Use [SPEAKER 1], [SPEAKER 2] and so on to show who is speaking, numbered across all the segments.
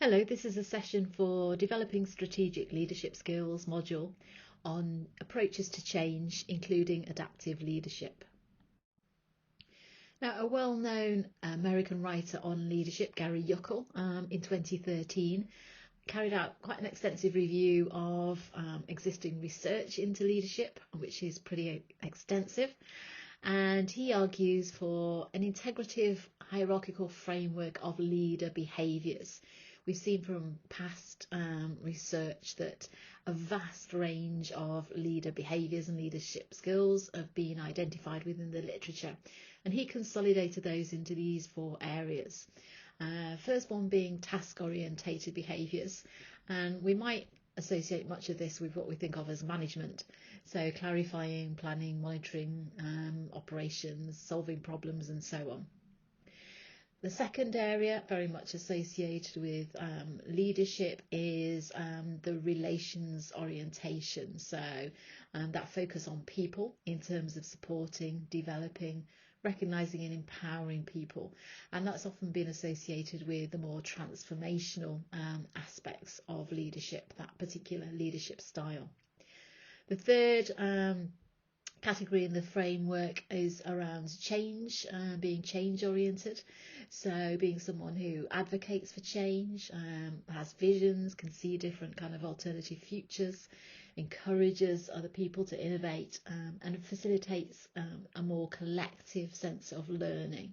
[SPEAKER 1] Hello, this is a session for Developing Strategic Leadership Skills module on approaches to change, including adaptive leadership. Now, a well-known American writer on leadership, Gary Yuckel, in 2013, carried out quite an extensive review of existing research into leadership, which is pretty extensive. And he argues for an integrative hierarchical framework of leader behaviours. We've seen from past research that a vast range of leader behaviours and leadership skills have been identified within the literature, and he consolidated those into these four areas. First one being task orientated behaviours, and we might associate much of this with what we think of as management, so clarifying, planning, monitoring, operations, solving problems, and so on. The second area, very much associated with leadership, is the relations orientation. So that focus on people in terms of supporting, developing, recognising and empowering people. And that's often been associated with the more transformational aspects of leadership, that particular leadership style. The third category in the framework is around change, being change oriented, so being someone who advocates for change, has visions, can see different kind of alternative futures, encourages other people to innovate, and facilitates a more collective sense of learning.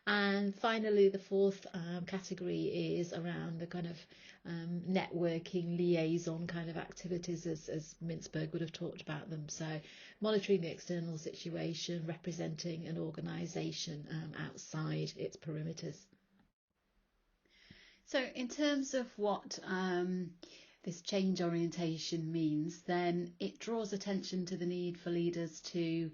[SPEAKER 1] And finally, the fourth category is around the kind of networking, liaison kind of activities, as Mintzberg would have talked about them. So monitoring the external situation, representing an organisation outside its perimeters. So in terms of what this change orientation means, then it draws attention to the need for leaders to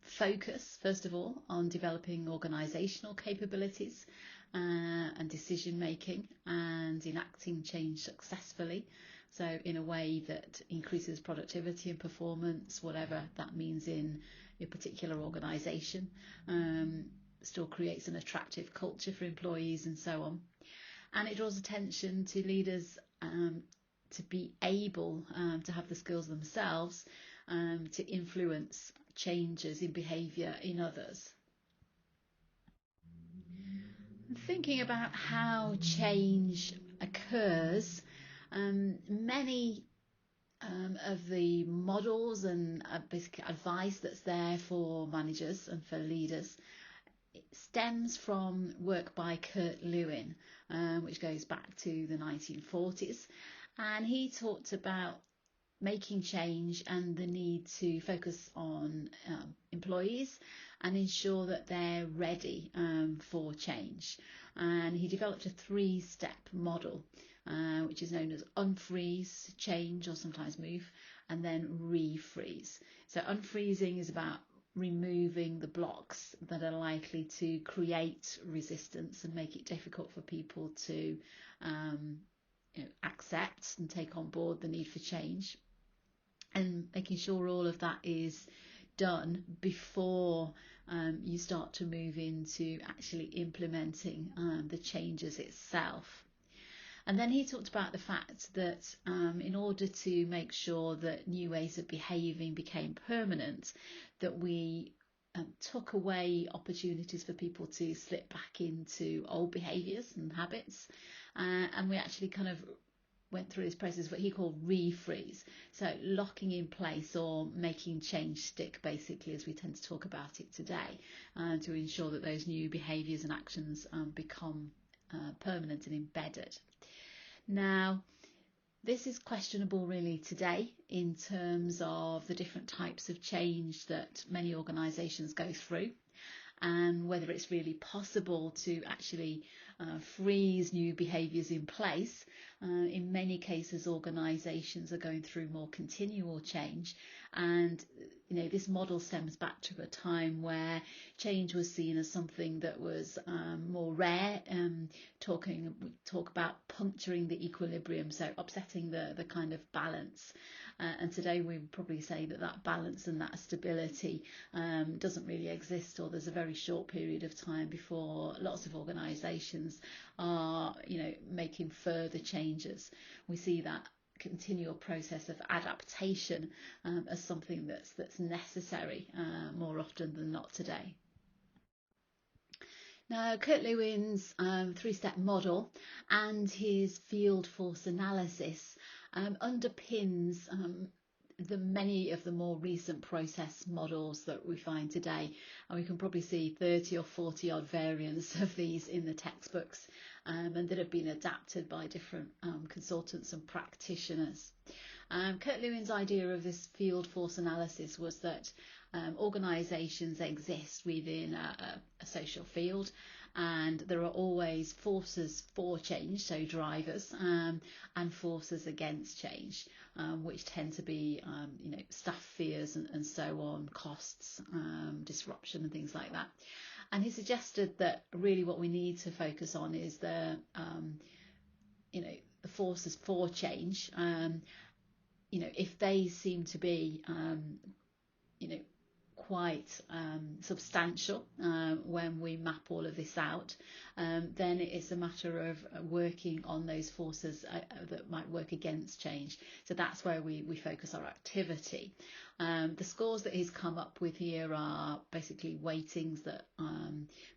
[SPEAKER 1] focus, first of all, on developing organisational capabilities and decision making and enacting change successfully. So in a way that increases productivity and performance, whatever that means in your particular organisation, still creates an attractive culture for employees and so on. And it draws attention to leaders to be able to have the skills themselves to influence changes in behaviour in others. Thinking about how change occurs, many of the models and basic advice that's there for managers and for leaders, it stems from work by Kurt Lewin, which goes back to the 1940s, and he talked about making change and the need to focus on employees and ensure that they're ready for change. And he developed a 3-step model, which is known as unfreeze, change, or sometimes move, and then refreeze. So unfreezing is about removing the blocks that are likely to create resistance and make it difficult for people to accept and take on board the need for change, and making sure all of that is done before you start to move into actually implementing the changes itself. And then he talked about the fact that in order to make sure that new ways of behaving became permanent, that we took away opportunities for people to slip back into old behaviours and habits, and we actually kind of went through this process, what he called refreeze, so locking in place or making change stick, basically, as we tend to talk about it today, to ensure that those new behaviours and actions become permanent and embedded. Now, this is questionable really today in terms of the different types of change that many organisations go through, and whether it's really possible to actually freeze new behaviours in place. In many cases, organisations are going through more continual change, And this model stems back to a time where change was seen as something that was more rare. Talk about puncturing the equilibrium, so upsetting the kind of balance. And today we would probably say that balance and that stability doesn't really exist, or there's a very short period of time before lots of organisations are making further changes. We see that continual process of adaptation as something that's necessary more often than not today. Now, Kurt Lewin's three-step model and his field force analysis underpins many of the more recent process models that we find today, and we can probably see 30 or 40 odd variants of these in the textbooks, and that have been adapted by different consultants and practitioners. Kurt Lewin's idea of this field force analysis was that organisations exist within a social field, and there are always forces for change, so drivers, and forces against change, which tend to be staff fears and so on, costs, disruption and things like that. And he suggested that really what we need to focus on is the forces for change. If they seem to be quite substantial when we map all of this out, then it's a matter of working on those forces that might work against change. So that's where we focus our activity. The scores that he's come up with here are basically weightings that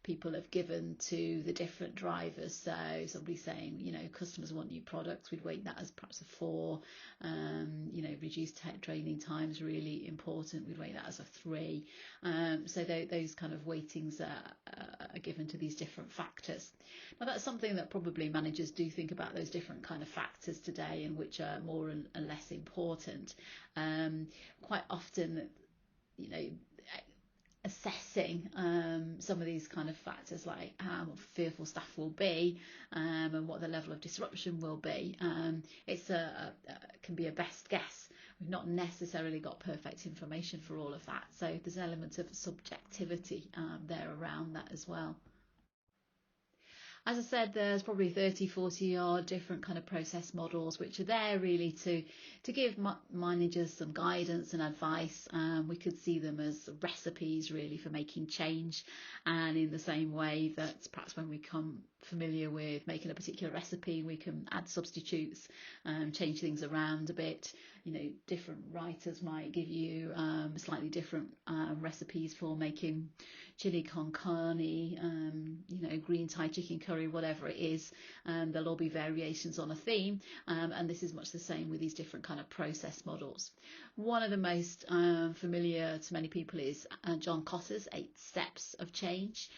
[SPEAKER 1] people have given to the different drivers. So somebody saying, customers want new products, we'd weight that as perhaps a 4. Reduced training times really important, we'd weight that as a 3. So those kind of weightings are given to these different factors. Now that's something that probably managers do think about, those different kind of factors today, and which are more and less important. Quite often, assessing some of these kind of factors, like how fearful staff will be and what the level of disruption will be, can be a best guess. We've not necessarily got perfect information for all of that, so there's an element of subjectivity there around that as well. As I said, there's probably 30, 40 odd different kind of process models which are there really to give managers some guidance and advice. We could see them as recipes really for making change, and in the same way that perhaps when we become familiar with making a particular recipe, we can add substitutes, change things around a bit. Different writers might give you slightly different recipes for making chili con carne, green Thai chicken curry, whatever it is. There'll all be variations on a theme, and this is much the same with these different kind of process models. One of the most familiar to many people is John Cotter's 8 Steps of Change.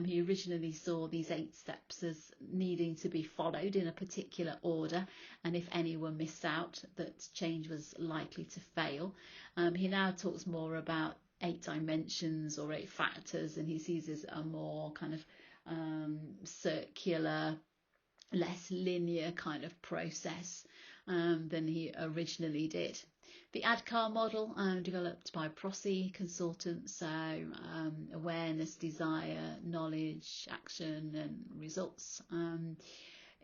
[SPEAKER 1] He originally saw these 8 steps as needing to be followed in a particular order, and if any were missed out, that change was likely to fail. He now talks more about 8 dimensions or 8 factors, and he sees as a more kind of circular, less linear kind of process than he originally did. The ADKAR model, developed by Prossi consultants, so awareness, desire, knowledge, action and results,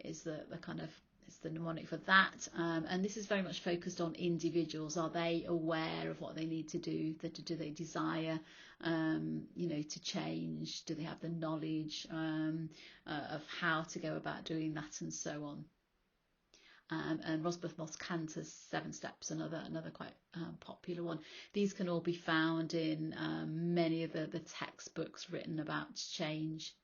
[SPEAKER 1] is the kind of, it's the mnemonic for that, and this is very much focused on individuals. Are they aware of what they need to do? Do they desire to change? Do they have the knowledge of how to go about doing that, and so on? And Rosbeth Moss-Kanter's 7 Steps, another quite popular one. These can all be found in many of the textbooks written about change.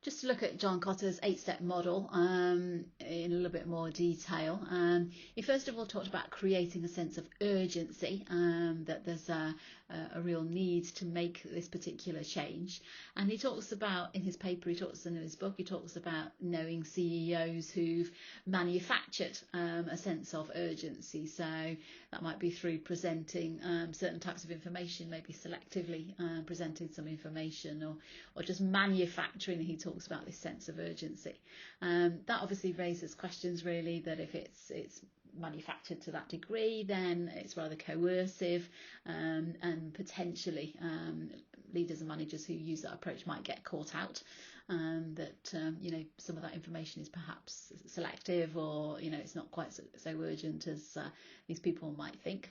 [SPEAKER 1] Just to look at John Cotter's 8-step model in a little bit more detail. He first of all talked about creating a sense of urgency, that there's a real need to make this particular change. And he talks about, in his paper, in his book, he talks about knowing CEOs who've manufactured a sense of urgency. So that might be through presenting certain types of information, maybe selectively presenting some information, or just manufacturing. He talks about this sense of urgency. That obviously raises questions really, that if it's
[SPEAKER 2] manufactured to that degree, then it's rather coercive, and potentially leaders and managers who use that approach might get caught out. That some of that information is perhaps selective, or it's not quite so urgent as these people might think.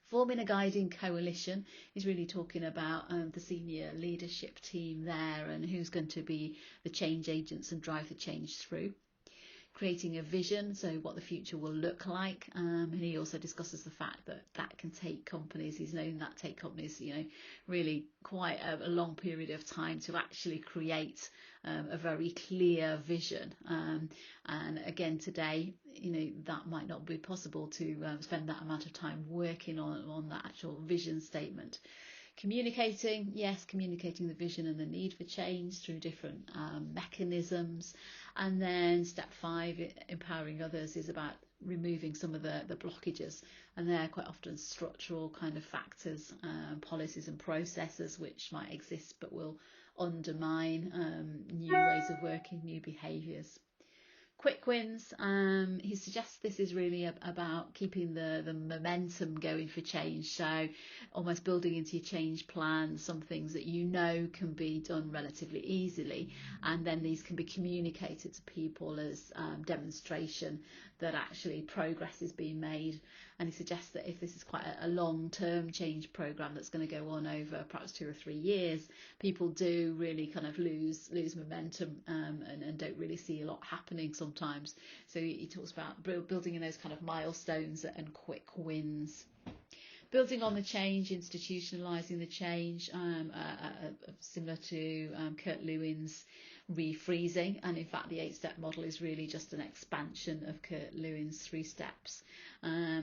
[SPEAKER 2] Forming a guiding coalition is really talking about the senior leadership team there, and who's going to be the change agents and drive the change through. Creating a vision, so what the future will look like, and he also discusses the fact that can take companies, he's known that take companies really quite a long period of time to actually create a very clear vision, and again today that might not be possible to spend that amount of time working on that actual vision statement. Communicating the vision and the need for change through different mechanisms. And then step 5, empowering others, is about removing some of the blockages, and they're quite often structural kind of factors, policies and processes which might exist but will undermine new ways of working, new behaviours. Quick wins. He suggests this is really about keeping the momentum going for change, so almost building into your change plan some things that can be done relatively easily, and then these can be communicated to people as demonstration that actually progress is being made. And he suggests that if this is quite a long-term change program that's going to go on over perhaps 2 or 3 years, people do really kind of lose momentum, and don't really see a lot happening sometimes. So he talks about building in those kind of milestones and quick wins. Building on the change, institutionalising the change, similar to Kurt Lewin's refreezing, and in fact the 8-step model is really just an expansion of Kurt Lewin's 3 steps.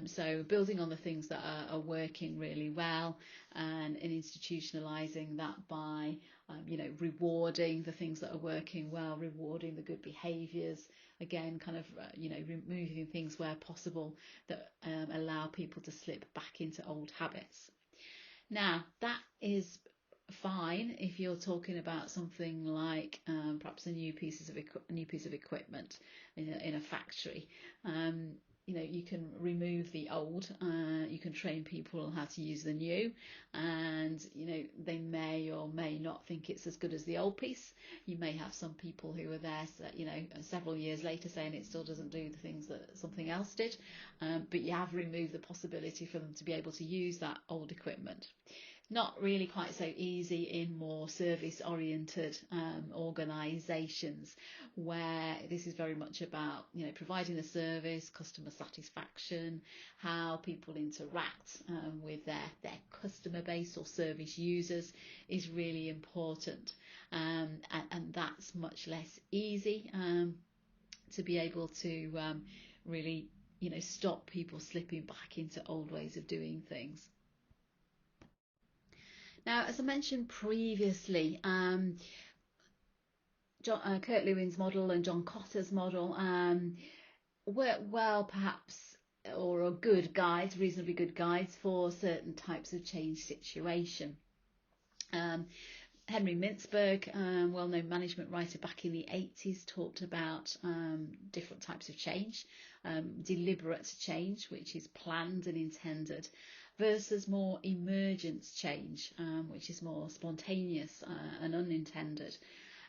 [SPEAKER 2] So building on the things that are working really well, and institutionalising that by rewarding the things that are working well, rewarding the good behaviours, again kind of removing things where possible that allow people to slip back into old habits. Now that is fine if you're talking about something like perhaps a new piece of equipment in a factory. You can remove the old, you can train people on how to use the new, and they may or may not think it's as good as the old piece. You may have some people who are there several years later saying it still doesn't do the things that something else did, but you have removed the possibility for them to be able to use that old equipment. Not really quite so easy in more service-oriented organisations, where this is very much about providing the service, customer satisfaction, how people interact with their customer base or service users is really important, and that's much less easy to be able to really stop people slipping back into old ways of doing things. Now, as I mentioned previously, Kurt Lewin's model and John Cotter's model work well, perhaps, or are good guides, reasonably good guides for certain types of change situation. Henry Mintzberg, well-known management writer back in the 80s, talked about different types of change, deliberate change, which is planned and intended, versus more emergent change, which is more spontaneous and unintended.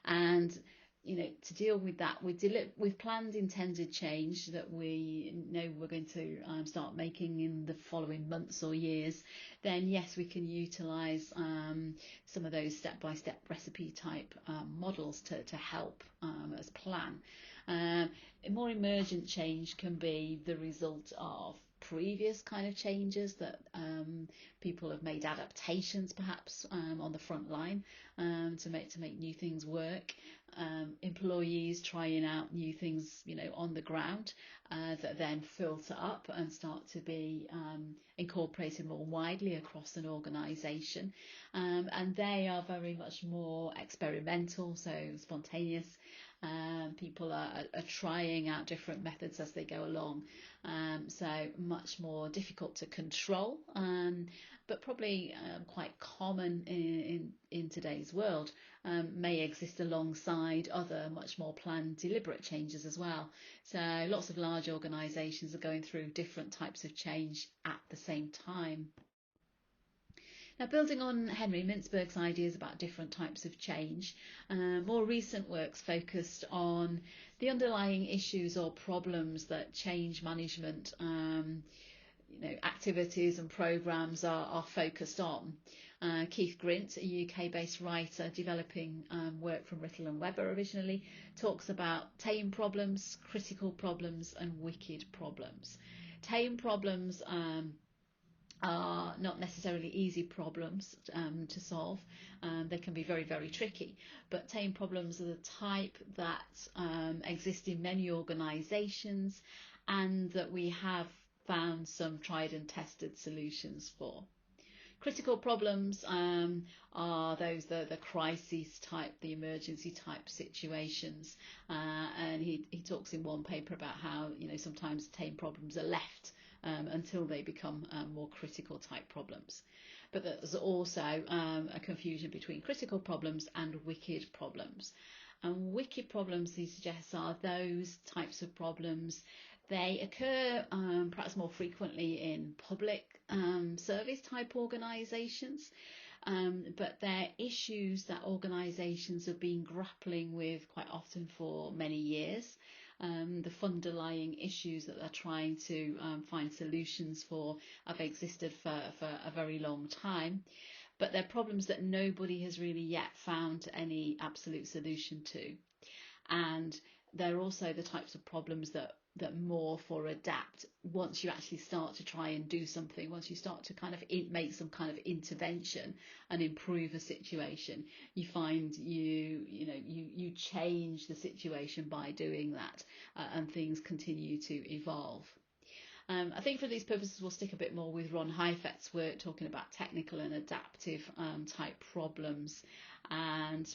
[SPEAKER 2] And to deal with that, with planned intended change that we know we're going to start making in the following months or years, then yes, we can utilise some of those step-by-step recipe type models to help us plan. More emergent change can be the result of previous kind of changes that people have made adaptations perhaps on the front line to make new things work. Employees trying out new things on the ground that then filter up and start to be incorporated more widely across an organisation, and they are very much more experimental, so spontaneous, People are trying out different methods as they go along, so much more difficult to control, but probably quite common in today's world. May exist alongside other much more planned, deliberate changes as well. So lots of large organisations are going through different types of change at the same time. Now, building on Henry Mintzberg's ideas about different types of change, more recent works focused on the underlying issues or problems that change management activities and programs are focused on. Keith Grint, a UK-based writer developing work from Rittel and Webber originally, talks about tame problems, critical problems and wicked problems. Tame problems are not necessarily easy problems to solve. They can be very, very tricky. But tame problems are the type that exist in many organisations and that we have found some tried and tested solutions for. Critical problems are those the crisis type, the emergency type situations, and he talks in one paper about how sometimes tame problems are left until they become more critical type problems. But there's also a confusion between critical problems and wicked problems. And wicked problems, he suggests, are those types of problems. They occur perhaps more frequently in public service type organisations, but they're issues that organisations have been grappling with quite often for many years. The underlying issues that they're trying to find solutions for have existed for a very long time, but they're problems that nobody has really yet found any absolute solution to. And they're also the types of problems that morph or adapt once you actually start to try and do something, once you start to kind of make some kind of intervention and improve a situation. You find you change the situation by doing that, and things continue to evolve. I think for these purposes we'll stick a bit more with Ron Heifetz's work talking about technical and adaptive type problems. And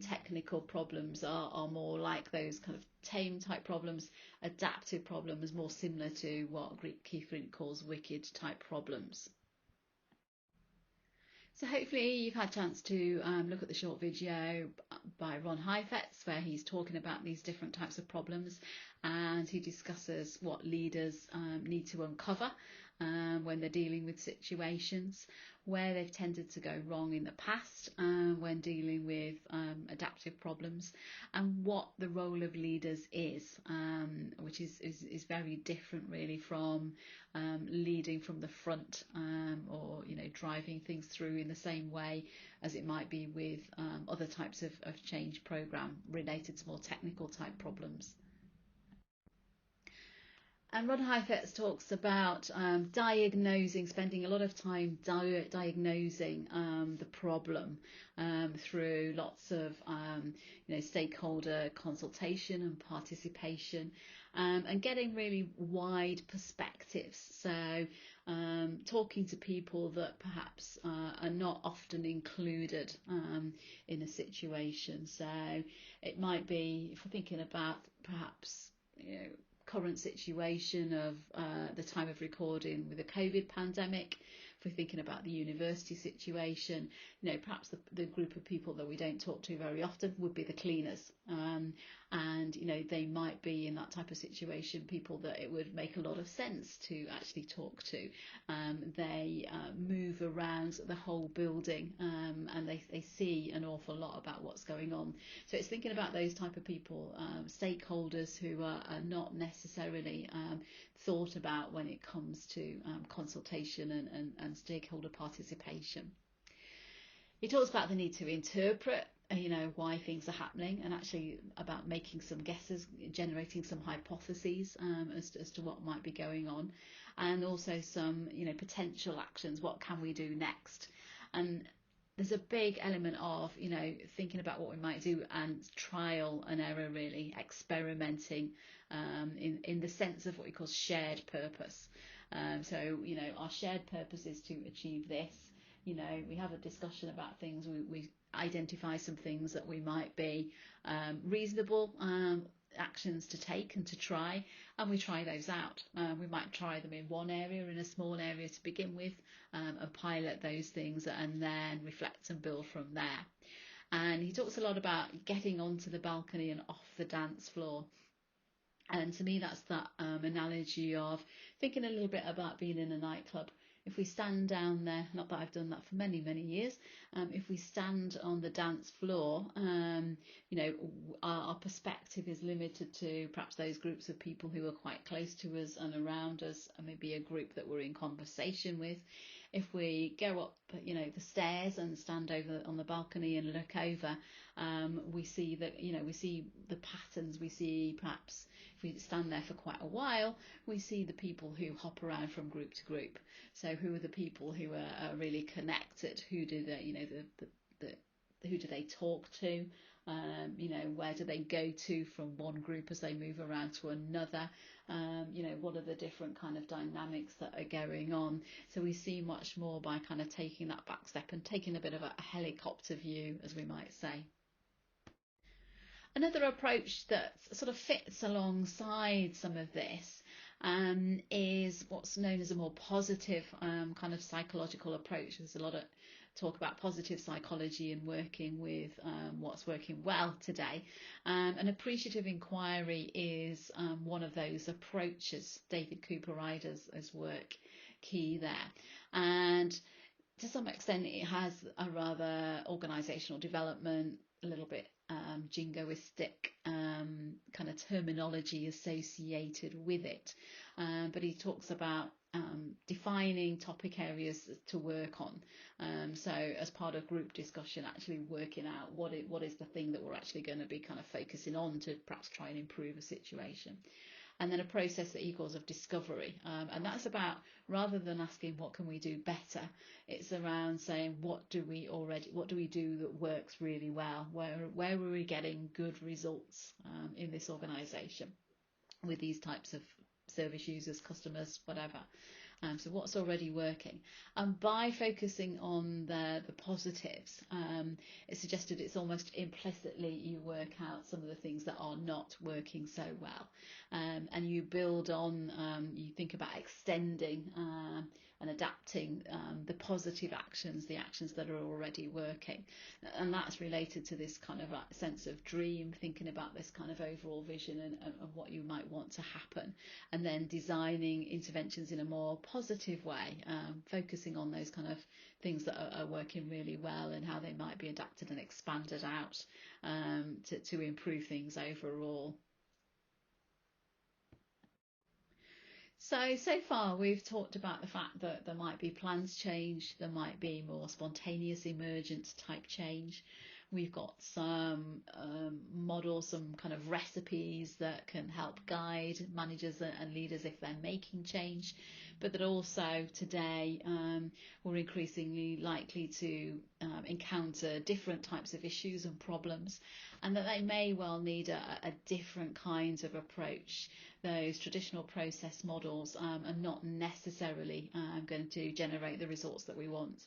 [SPEAKER 2] technical problems are more like those kind of tame type problems. Adaptive problems more similar to what Keith Grint calls wicked type problems. So hopefully you've had a chance to look at the short video by Ron Heifetz where he's talking about these different types of problems, and he discusses what leaders need to uncover when they're dealing with situations, where they've tended to go wrong in the past when dealing with adaptive problems, and what the role of leaders is, which is very different really from leading from the front, or driving things through in the same way as it might be with other types of change program related to more technical type problems. And Ron Heifetz talks about diagnosing, spending a lot of time diagnosing the problem through lots of stakeholder consultation and participation, and getting really wide perspectives. So talking to people that perhaps are not often included in a situation. So it might be, if we're thinking about perhaps current situation of the time of recording with the COVID pandemic, if we're thinking about the university situation, perhaps the group of people that we don't talk to very often would be the cleaners, and they might be in that type of situation people that it would make a lot of sense to actually talk to. They move around the whole building, and they see an awful lot about what's going on. So it's thinking about those type of people, stakeholders who are not necessarily thought about when it comes to consultation and stakeholder participation. He talks about the need to interpret why things are happening, and actually about making some guesses, generating some hypotheses as to what might be going on, and also some potential actions. What can we do next? And there's a big element of thinking about what we might do, and trial and error, really experimenting in the sense of what we call shared purpose. So our shared purpose is to achieve this. We have a discussion about things. We identify some things that we might be reasonable actions to take and to try, and we try those out. We might try them in one area, in a small area to begin with, and pilot those things, and then reflect and build from there. And he talks a lot about getting onto the balcony and off the dance floor. And to me, that's that analogy of thinking a little bit about being in a nightclub. If we stand down there, not that I've done that for many, many years, if we stand on the dance floor, our perspective is limited to perhaps those groups of people who are quite close to us and around us, and maybe a group that we're in conversation with. If we go up, the stairs and stand over on the balcony and look over, we see that, we see the patterns. We see, perhaps if we stand there for quite a while, we see the people who hop around from group to group. So who are the people who are really connected? Who do they, who do they talk to? Where do they go to from one group as they move around to another? What are the different kind of dynamics that are going on? So we see much more by kind of taking that back step and taking a bit of a helicopter view, as we might say. Another approach that sort of fits alongside some of this is what's known as a more positive kind of psychological approach. There's a lot of talk about positive psychology and working with what's working well today. An appreciative inquiry is one of those approaches. David Cooper Ryder's work key there. And to some extent, it has a rather organisational development, a little bit jingoistic kind of terminology associated with it. But he talks about defining topic areas to work on. So as part of group discussion, actually working out what is the thing that we're actually going to be kind of focusing on to perhaps try and improve a situation. And then a process that he calls of discovery. And that's about, rather than asking what can we do better, it's around saying what do we do that works really well? Where are we getting good results in this organisation with these types of service users, customers, whatever. So what's already working? And by focusing on the positives, it's suggested it's almost implicitly you work out some of the things that are not working so well. And you build on, you think about extending and adapting the positive actions, the actions that are already working. And that's related to this kind of sense of dream, thinking about this kind of overall vision and what you might want to happen. And then designing interventions in a more positive way, focusing on those kind of things that are working really well and how they might be adapted and expanded out to improve things overall. So far we've talked about the fact that there might be plans change, there might be more spontaneous emergent type change. We've got some models, some kind of recipes that can help guide managers and leaders if they're making change, but that also today we're increasingly likely to encounter different types of issues and problems, and that they may well need a different kind of approach. Those traditional process models are not necessarily going to generate the results that we want.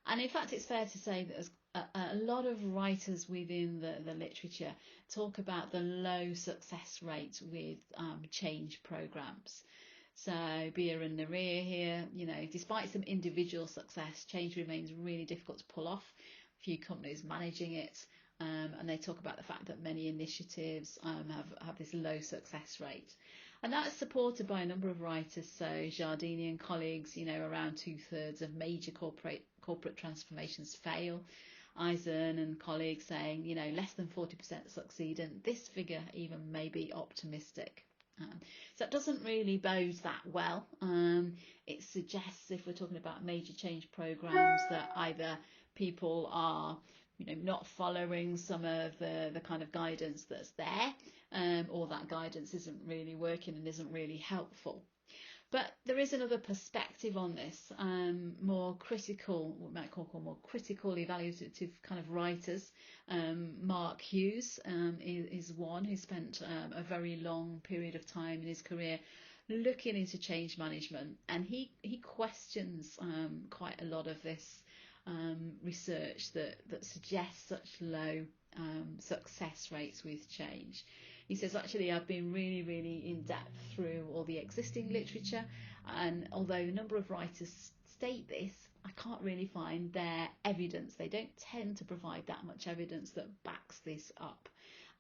[SPEAKER 2] And in fact, it's fair to say that a lot of writers within the literature talk about the low success rate with change programs. So Beer and Nareer here, despite some individual success, change remains really difficult to pull off. Few companies managing it. And they talk about the fact that many initiatives have this low success rate. And that's supported by a number of writers. So Giardini and colleagues, around 2/3 of major corporate transformations fail. Eisen and colleagues saying, less than 40% succeed, and this figure even may be optimistic. So it doesn't really bode that well. It suggests, if we're talking about major change programs, that either people are not following some of the kind of guidance that's there, or that guidance isn't really working and isn't really helpful. But there is another perspective on this, more critical, what we might call more critical evaluative kind of writers. Mark Hughes is one who spent a very long period of time in his career looking into change management, and he questions quite a lot of this research that suggests such low success rates with change. He says, actually, I've been really, really in depth through all the existing literature, and although a number of writers state this, I can't really find their evidence. They don't tend to provide that much evidence that backs this up.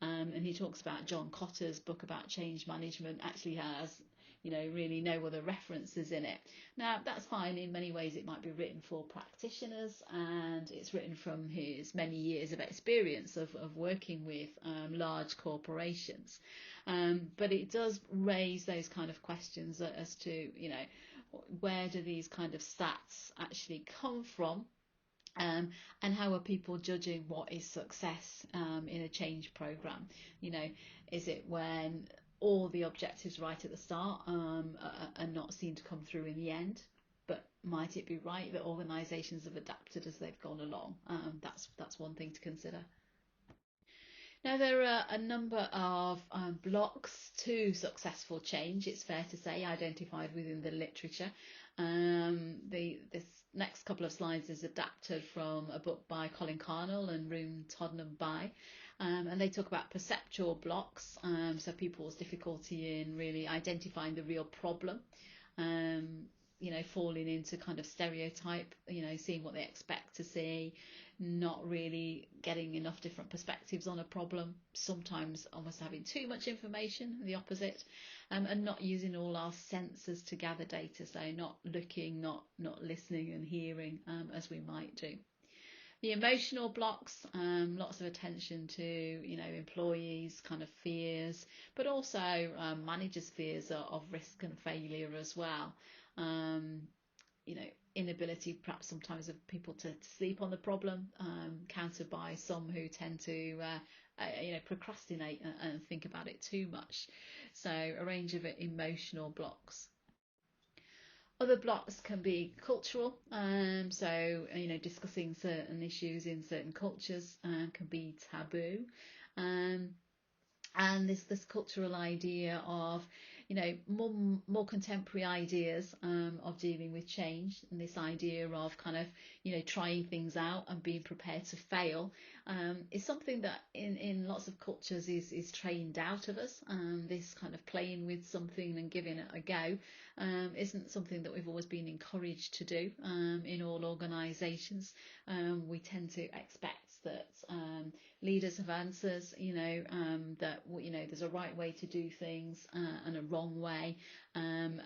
[SPEAKER 2] And he talks about John Cotter's book about change management actually has, really no other references in it. Now, that's fine. In many ways, it might be written for practitioners, and it's written from his many years of experience of working with large corporations. But it does raise those kind of questions as to, where do these kind of stats actually come from? And how are people judging what is success in a change program? Is it when all the objectives right at the start are not seen to come through in the end? But might it be right that organisations have adapted as they've gone along? That's one thing to consider. Now, there are a number of blocks to successful change, it's fair to say, identified within the literature. This next couple of slides is adapted from a book by Colin Carnell and Room Toddenham By, and they talk about perceptual blocks, so people's difficulty in really identifying the real problem, falling into kind of stereotype, seeing what they expect to see, not really getting enough different perspectives on a problem, sometimes almost having too much information, the opposite, and not using all our senses to gather data, so not looking, not listening and hearing as we might do. The emotional blocks, lots of attention to, employees' kind of fears, but also managers' fears of risk and failure as well. Inability perhaps sometimes of people to sleep on the problem, countered by some who tend to procrastinate and think about it too much. So a range of emotional blocks. Other blocks can be cultural, so discussing certain issues in certain cultures can be taboo, and this cultural idea of more contemporary ideas of dealing with change, and this idea of kind of trying things out and being prepared to fail is something that in lots of cultures is trained out of us. This kind of playing with something and giving it a go isn't something that we've always been encouraged to do in all organisations. We tend to expect that leaders have answers, that there's a right way to do things and a wrong way, and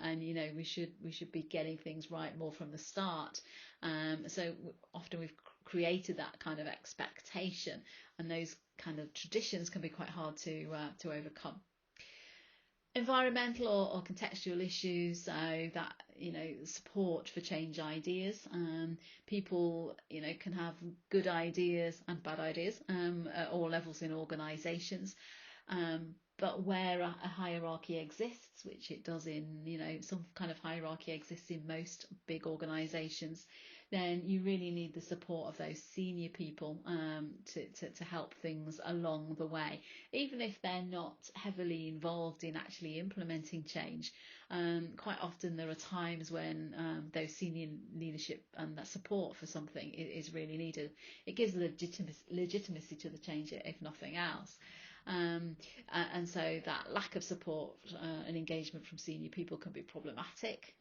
[SPEAKER 2] we should be getting things right more from the start. So often we've created that kind of expectation, and those kind of traditions can be quite hard to overcome. Environmental or contextual issues, so that support for change ideas. People can have good ideas and bad ideas at all levels in organisations, but where a hierarchy exists, which it does in some kind of hierarchy exists in most big organisations, then you really need the support of those senior people to help things along the way, even if they're not heavily involved in actually implementing change. Quite often there are times when those senior leadership and that support for something is really needed. It gives legitimacy to the change, if nothing else. And so that lack of support and engagement from senior people can be problematic.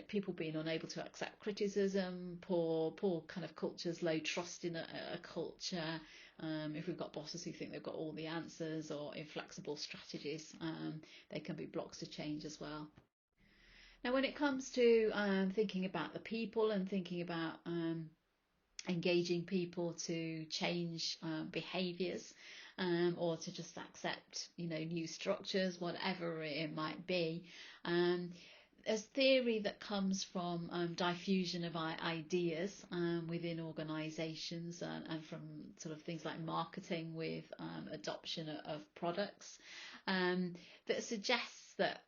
[SPEAKER 2] People being unable to accept criticism, poor kind of cultures, low trust in a culture. If we've got bosses who think they've got all the answers, or inflexible strategies, they can be blocks to change as well. Now, when it comes to thinking about the people and thinking about engaging people to change behaviours, or to just accept new structures, whatever it might be, there's theory that comes from diffusion of ideas within organisations, and from sort of things like marketing with adoption of products, that suggests that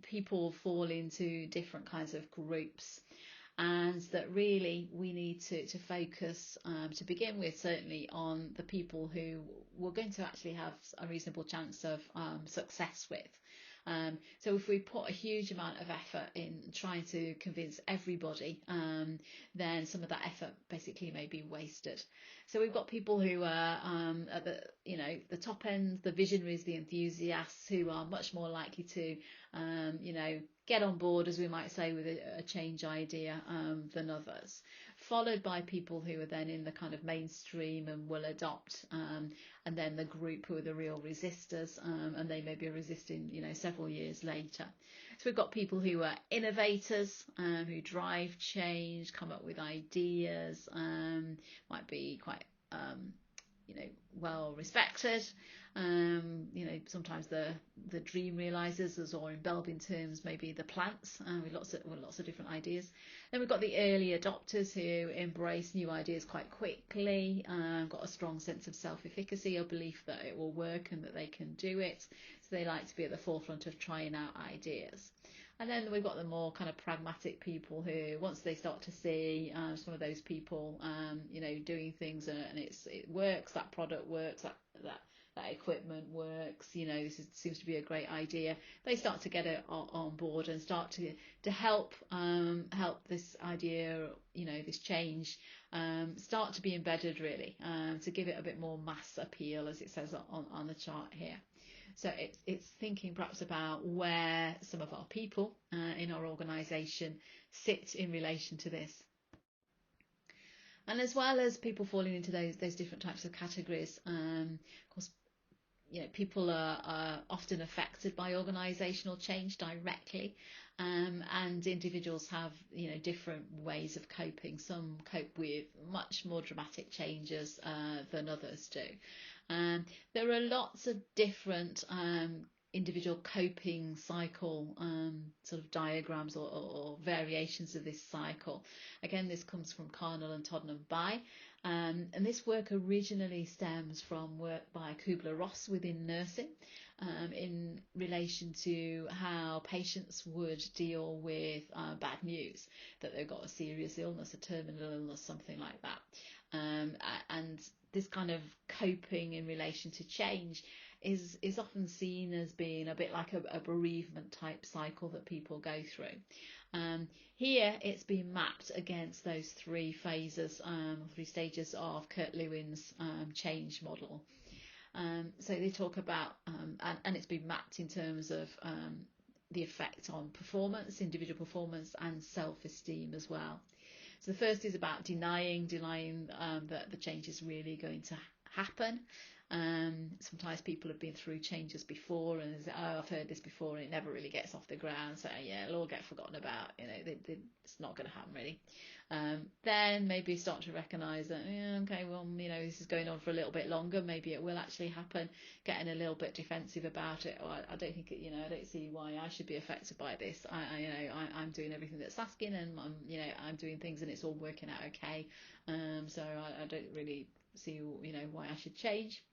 [SPEAKER 2] people fall into different kinds of groups, and that really we need to focus to begin with certainly on the people who we're going to actually have a reasonable chance of success with. So if we put a huge amount of effort in trying to convince everybody, then some of that effort basically may be wasted. So we've got people who are at the top end, the visionaries, the enthusiasts, who are much more likely to get on board, as we might say, with a change idea than others, followed by people who are then in the kind of mainstream and will adopt, and then the group who are the real resistors, and they may be resisting several years later. So we've got people who are innovators, who drive change, come up with ideas, might be quite well respected. Sometimes the dream realizers, or in Belbin terms, maybe the plants, with lots of different ideas. Then we've got the early adopters who embrace new ideas quite quickly, got a strong sense of self-efficacy, a belief that it will work and that they can do it. So they like to be at the forefront of trying out ideas. And then we've got the more kind of pragmatic people who, once they start to see some of those people, doing things and it works, that product works, that equipment works, seems to be a great idea, they start to get it on board and start to help this idea, this change, start to be embedded really, to give it a bit more mass appeal, as it says on the chart here. So it's thinking perhaps about where some of our people in our organisation sit in relation to this. And as well as people falling into those different types of categories, of course, people are often affected by organisational change directly, and individuals have different ways of coping. Some cope with much more dramatic changes than others do. There are lots of different individual coping cycle sort of diagrams or variations of this cycle. Again, this comes from Carnell and Toddenham-By, and this work originally stems from work by Kubler-Ross within nursing, in relation to how patients would deal with bad news, that they've got a serious illness, a terminal illness, something like that. And this kind of coping in relation to change is often seen as being a bit like a bereavement type cycle that people go through. Here it's been mapped against those three phases, three stages of Kurt Lewin's change model. So they talk about, and it's been mapped in terms of the effect on performance, individual performance, and self-esteem as well. So the first is about denying that the change is really going to happen. Sometimes people have been through changes before and say, oh, I've heard this before, and it never really gets off the ground, so yeah, it'll all get forgotten about, it's not going to happen really. Then maybe start to recognise that, okay, well, this is going on for a little bit longer, maybe it will actually happen, getting a little bit defensive about it, or I don't think I don't see why I should be affected by this. I'm doing everything that's asking, and I'm doing things and it's all working out okay, so I don't really see why I should change.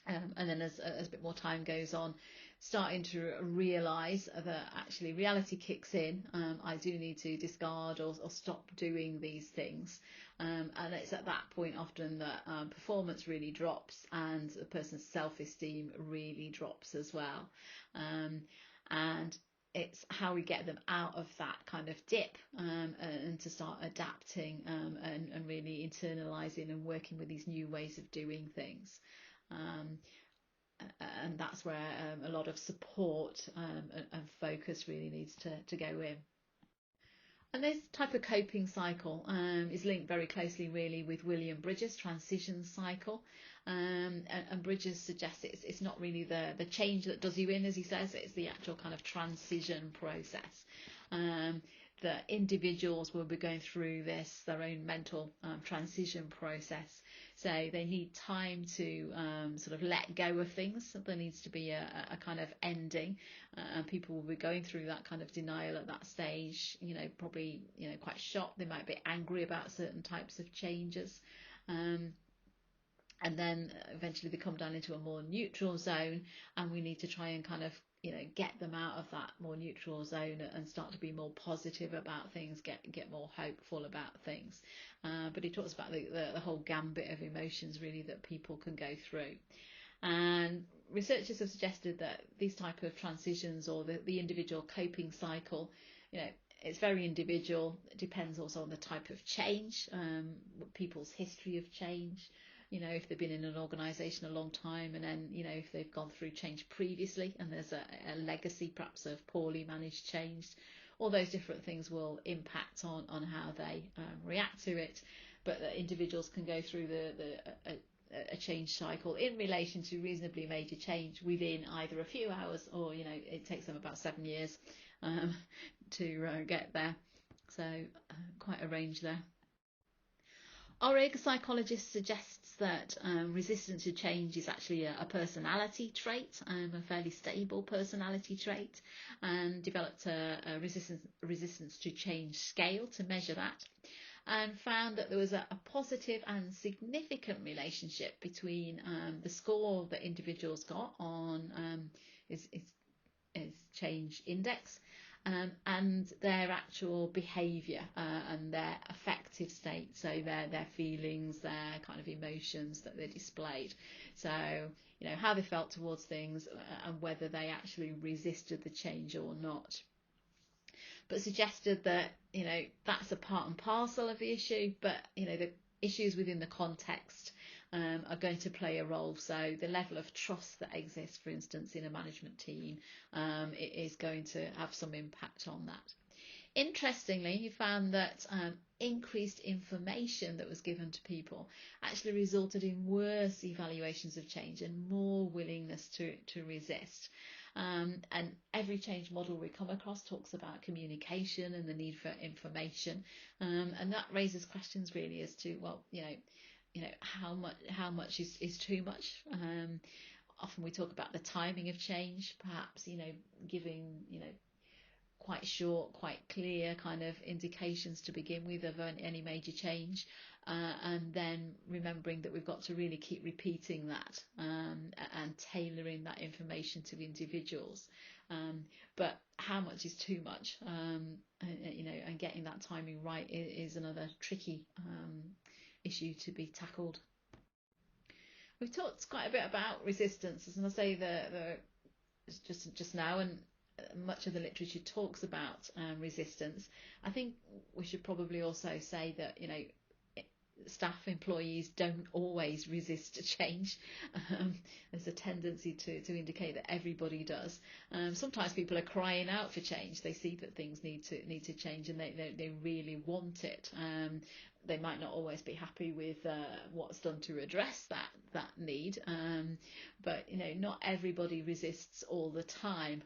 [SPEAKER 2] And then as a bit more time goes on, starting to realise that actually reality kicks in. I do need to discard or stop doing these things. And it's at that point often that performance really drops, and the person's self-esteem really drops as well. And it's how we get them out of that kind of dip, and to start adapting, and really internalising and working with these new ways of doing things. And that's where a lot of support and focus really needs to go in. And this type of coping cycle is linked very closely really with William Bridges' transition cycle. And Bridges suggests it's not really the change that does you in, as he says, it's the actual kind of transition process. That individuals will be going through their own mental transition process. So they need time to sort of let go of things. So there needs to be a kind of ending, and people will be going through that kind of denial at that stage. Probably quite shocked. They might be angry about certain types of changes, and then eventually they come down into a more neutral zone, and we need to try and kind of get them out of that more neutral zone and start to be more positive about things, get more hopeful about things. But he talks about the whole gambit of emotions really that people can go through. And researchers have suggested that these type of transitions, or the individual coping cycle, it's very individual. It depends also on the type of change, people's history of change, if they've been in an organisation a long time, and then, if they've gone through change previously and there's a legacy perhaps of poorly managed change. All those different things will impact on how they react to it. But individuals can go through a change cycle in relation to reasonably major change within either a few hours, or it takes them about 7 years to get there. So quite a range there. Orig psychologist suggests that resistance to change is actually a personality trait, a fairly stable personality trait, and developed a resistance to change scale to measure that, and found that there was a positive and significant relationship between the score that individuals got on is change index, and their actual behaviour and their affective state, so their feelings, their kind of emotions that they displayed. So, how they felt towards things and whether they actually resisted the change or not. But suggested that, that's a part and parcel of the issue, but, the issues within the context are going to play a role. So the level of trust that exists, for instance, in a management team, it is going to have some impact on that. Interestingly, he found that increased information that was given to people actually resulted in worse evaluations of change and more willingness to resist. And every change model we come across talks about communication and the need for information, and that raises questions really as to, well, how much is too much. Often we talk about the timing of change, perhaps giving quite short, quite clear kind of indications to begin with of any major change, and then remembering that we've got to really keep repeating that and tailoring that information to individuals. But how much is too much? And getting that timing right is another tricky issue to be tackled. We've talked quite a bit about resistance, as I say, just now, and much of the literature talks about resistance. I think we should probably also say that staff, employees don't always resist change. There's a tendency to indicate that everybody does. Sometimes people are crying out for change. They see that things need to change, and they really want it. They might not always be happy with what's done to address that need, but not everybody resists all the time.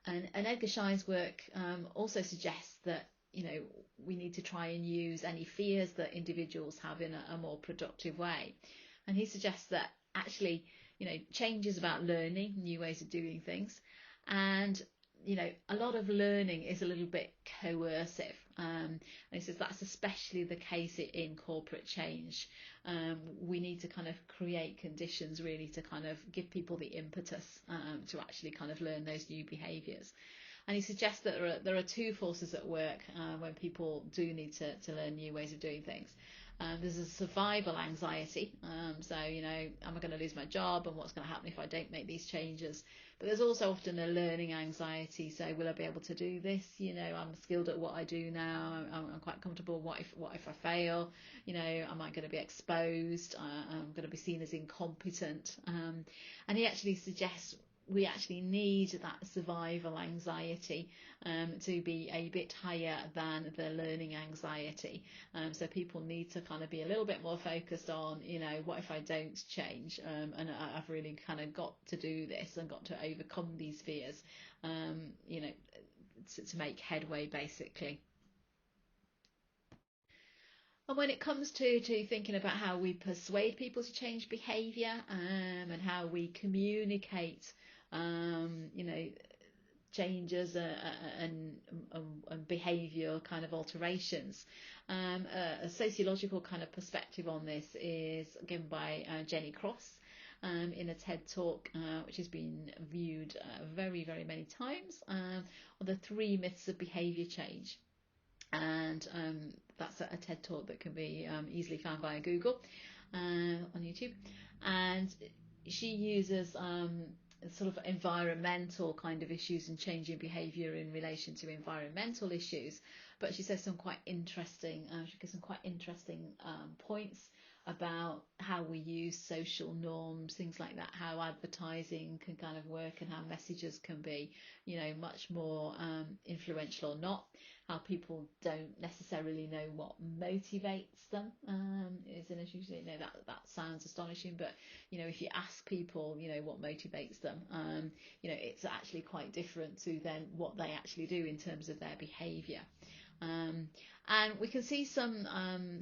[SPEAKER 2] And Edgar Schein's work also suggests that we need to try and use any fears that individuals have in a more productive way. And he suggests that actually, change is about learning new ways of doing things, and a lot of learning is a little bit coercive. And he says that's especially the case in corporate change. We need to kind of create conditions really to kind of give people the impetus to actually kind of learn those new behaviours. And he suggests that there are two forces at work when people do need to learn new ways of doing things. There's a survival anxiety. So, am I going to lose my job, and what's going to happen if I don't make these changes? But there's also often a learning anxiety. So, will I be able to do this? I'm skilled at what I do now. I'm quite comfortable. What if I fail? Am I going to be exposed? I'm going to be seen as incompetent. And he actually suggests we actually need that survival anxiety to be a bit higher than the learning anxiety. So people need to kind of be a little bit more focused on, what if I don't change? And I've really kind of got to do this and got to overcome these fears, to make headway, basically. And when it comes to thinking about how we persuade people to change behaviour, and how we communicate changes and behavioural kind of alterations, a sociological kind of perspective on this is given by Jenny Cross in a TED talk, which has been viewed very, very many times, on the 3 myths of behaviour change. And that's a TED talk that can be easily found via Google. on YouTube, and she uses sort of environmental kind of issues and changing behaviour in relation to environmental issues. But she says some quite interesting, she gives some quite interesting points about how we use social norms, things like that, how advertising can kind of work and how messages can be, much more influential or not, how people don't necessarily know what motivates them is an issue. That sounds astonishing, but if you ask people what motivates them, it's actually quite different to then what they actually do in terms of their behavior. And we can see some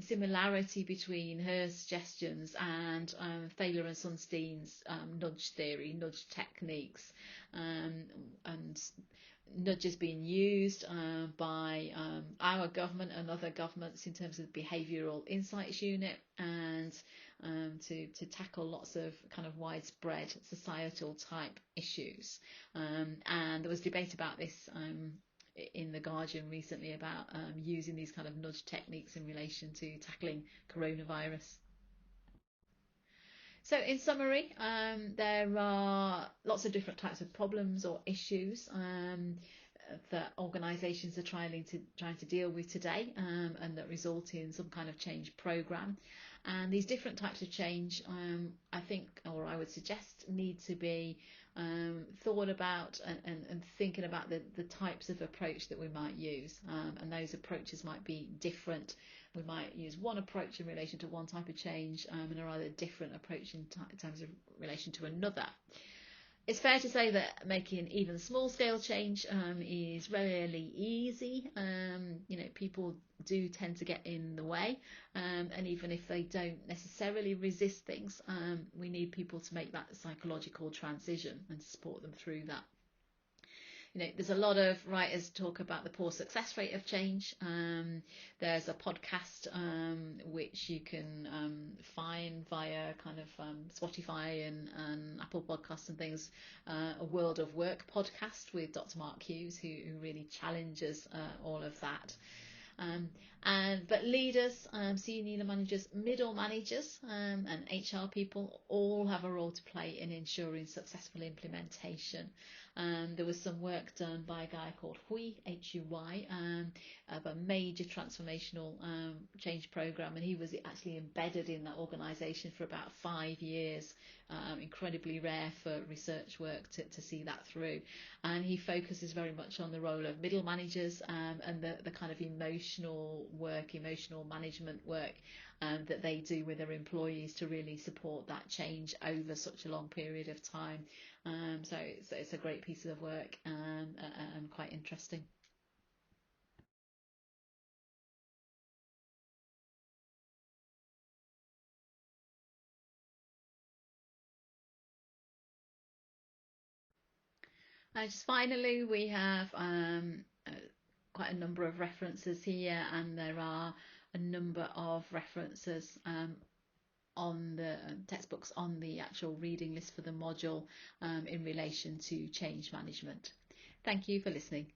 [SPEAKER 2] similarity between her suggestions and Thaler and Sunstein's nudge theory, nudge techniques, and nudges being used by our government and other governments in terms of the Behavioural Insights Unit, and to tackle lots of kind of widespread societal type issues. And there was debate about this in The Guardian recently about using these kind of nudge techniques in relation to tackling coronavirus. So in summary, there are lots of different types of problems or issues that organisations are trying to deal with today, and that result in some kind of change programme. And these different types of change, I think, or I would suggest, need to be thought about and thinking about the types of approach that we might use. And those approaches might be different. We might use one approach in relation to one type of change, and a rather different approach in terms of relation to another. It's fair to say that making even small scale change is rarely easy. People do tend to get in the way, and even if they don't necessarily resist things, we need people to make that psychological transition and to support them through that. There's a lot of writers talk about the poor success rate of change. There's a podcast which you can find via kind of Spotify and Apple Podcasts and things, a World of Work podcast with Dr. Mark Hughes, who really challenges all of that. But leaders, senior managers, middle managers, and HR people all have a role to play in ensuring successful implementation. There was some work done by a guy called Hui, H-U-Y, of a major transformational change program, and he was actually embedded in that organisation for about 5 years. Incredibly rare for research work to see that through. And he focuses very much on the role of middle managers and the kind of emotional work, emotional management work that they do with their employees to really support that change over such a long period of time. So it's a great piece of work and quite interesting. Just finally, we have quite a number of references here, and there are a number of references on the textbooks on the actual reading list for the module in relation to change management. Thank you for listening.